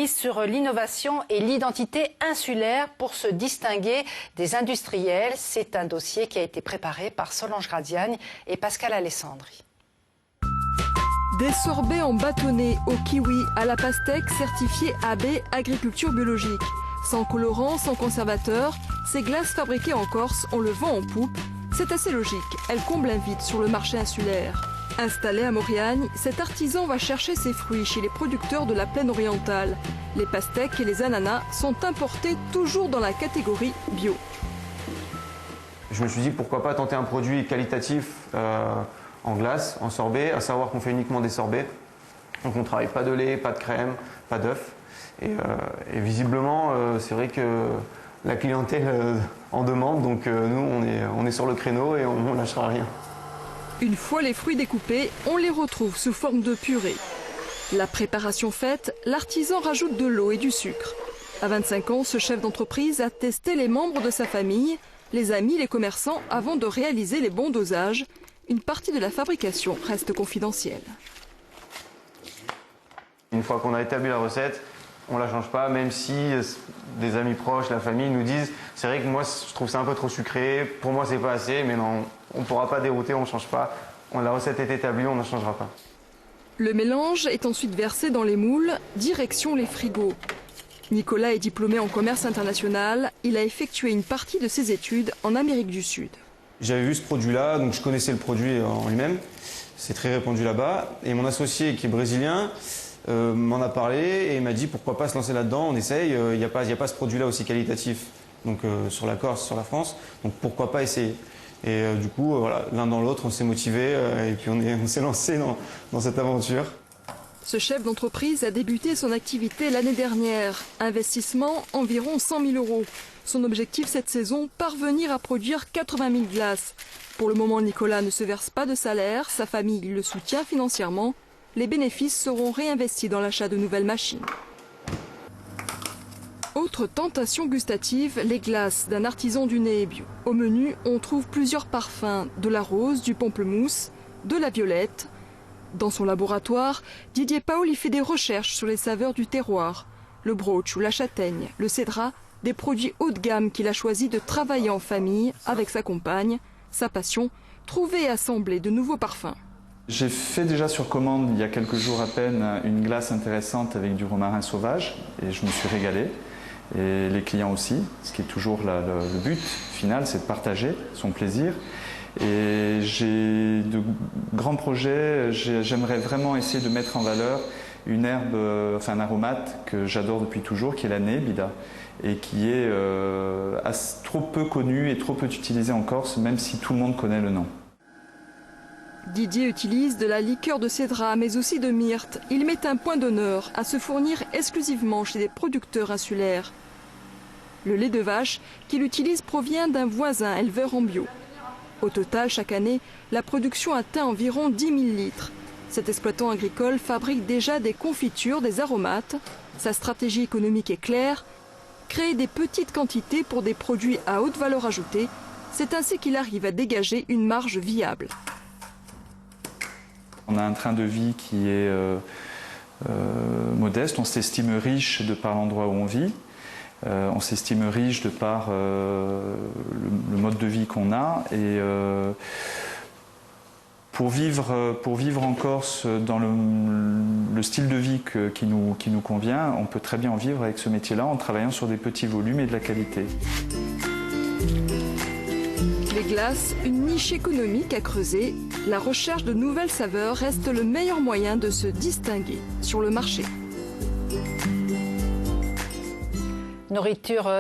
mise sur l'innovation et l'identité insulaire pour se distinguer des industriels. C'est un dossier qui a été préparé par Solange Gradiagne et Pascal Alessandri. Des sorbets en bâtonnet au kiwi, à la pastèque certifiée AB Agriculture Biologique. Sans colorant, sans conservateur, ces glaces fabriquées en Corse, on le vend en poupe. C'est assez logique, elles comblent un vide sur le marché insulaire. Installé à Mauriagne, cet artisan va chercher ses fruits chez les producteurs de la plaine orientale. Les pastèques et les ananas sont importés toujours dans la catégorie bio. Je me suis dit pourquoi pas tenter un produit qualitatif en glace, en sorbet, à savoir qu'on fait uniquement des sorbets. Donc on ne travaille pas de lait, pas de crème, pas d'œufs. Et visiblement, c'est vrai que la clientèle en demande, donc nous on est sur le créneau et on ne lâchera rien. Une fois les fruits découpés, on les retrouve sous forme de purée. La préparation faite, l'artisan rajoute de l'eau et du sucre. À 25 ans, ce chef d'entreprise a testé les membres de sa famille, les amis, les commerçants, avant de réaliser les bons dosages. Une partie de la fabrication reste confidentielle. Une fois qu'on a établi la recette, on ne la change pas, même si des amis proches, la famille nous disent « c'est vrai que moi je trouve ça un peu trop sucré, pour moi c'est pas assez, mais non, on ne pourra pas dérouter, on ne change pas. La recette est établie, on ne changera pas. » Le mélange est ensuite versé dans les moules, direction les frigos. Nicolas est diplômé en commerce international, il a effectué une partie de ses études en Amérique du Sud. J'avais vu ce produit-là, donc je connaissais le produit en lui-même, c'est très répandu là-bas, et mon associé qui est brésilien, m'en a parlé et il m'a dit pourquoi pas se lancer là-dedans, on essaye, il n'y a pas ce produit-là aussi qualitatif donc, sur la Corse, sur la France, donc pourquoi pas essayer. Et du coup, voilà, l'un dans l'autre, on s'est motivé et puis on s'est lancé dans cette aventure. Ce chef d'entreprise a débuté son activité l'année dernière. Investissement environ 100 000 €. Son objectif cette saison, parvenir à produire 80 000 glaces. Pour le moment, Nicolas ne se verse pas de salaire, sa famille le soutient financièrement. Les bénéfices seront réinvestis dans l'achat de nouvelles machines. Autre tentation gustative, les glaces d'un artisan du nez bio. Au menu, on trouve plusieurs parfums, de la rose, du pamplemousse, de la violette. Dans son laboratoire, Didier Paul y fait des recherches sur les saveurs du terroir. Le brooch ou la châtaigne, le cédrat, des produits haut de gamme qu'il a choisi de travailler en famille avec sa compagne. Sa passion, trouver et assembler de nouveaux parfums. J'ai fait déjà sur commande, il y a quelques jours à peine, une glace intéressante avec du romarin sauvage et je me suis régalé. Et les clients aussi, ce qui est toujours le but final, c'est de partager son plaisir. Et j'ai de grands projets, j'aimerais vraiment essayer de mettre en valeur une herbe, enfin un aromate que j'adore depuis toujours, qui est la nébida, et qui est trop peu connue et trop peu utilisée en Corse, même si tout le monde connaît le nom. Didier utilise de la liqueur de cédrat, mais aussi de myrte. Il met un point d'honneur à se fournir exclusivement chez des producteurs insulaires. Le lait de vache qu'il utilise provient d'un voisin éleveur en bio. Au total, chaque année, la production atteint environ 10 000 litres. Cet exploitant agricole fabrique déjà des confitures, des aromates. Sa stratégie économique est claire, créer des petites quantités pour des produits à haute valeur ajoutée. C'est ainsi qu'il arrive à dégager une marge viable. On a un train de vie qui est modeste, on s'estime riche de par l'endroit où on vit, on s'estime riche de par le mode de vie qu'on a. Et pour vivre en Corse dans le style de vie qui nous convient, on peut très bien en vivre avec ce métier-là en travaillant sur des petits volumes et de la qualité. Les glaces, une niche économique à creuser. La recherche de nouvelles saveurs reste le meilleur moyen de se distinguer sur le marché. Nourriture